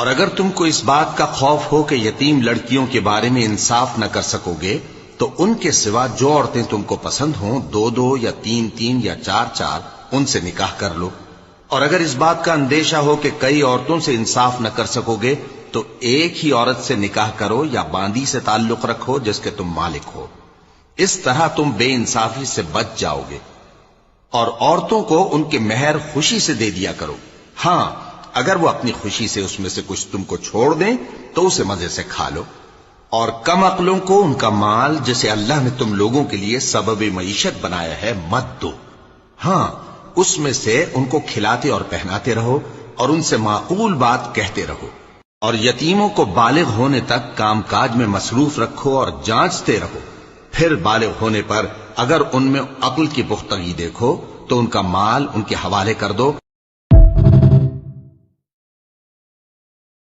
اور اگر تم کو اس بات کا خوف ہو کہ یتیم لڑکیوں کے بارے میں انصاف نہ کر سکو گے تو ان کے سوا جو عورتیں تم کو پسند ہوں 2 یا 3 یا 4 ان سے نکاح کر لو. اور اگر اس بات کا اندیشہ ہو کہ کئی عورتوں سے انصاف نہ کر سکو گے تو ایک ہی عورت سے نکاح کرو یا باندی سے تعلق رکھو جس کے تم مالک ہو. اس طرح تم بے انصافی سے بچ جاؤ گے. اور عورتوں کو ان کے مہر خوشی سے دے دیا کرو. ہاں اگر وہ اپنی خوشی سے اس میں سے کچھ تم کو چھوڑ دیں تو اسے مزے سے کھا لو. اور کم عقلوں کو ان کا مال جسے اللہ نے تم لوگوں کے لیے سبب معیشت بنایا ہے مت دو. ہاں اس میں سے ان کو کھلاتے اور پہناتے رہو اور ان سے معقول بات کہتے رہو. اور یتیموں کو بالغ ہونے تک کام کاج میں مصروف رکھو اور جانچتے رہو. پھر بالغ ہونے پر اگر ان میں عقل کی پختگی دیکھو تو ان کا مال ان کے حوالے کر دو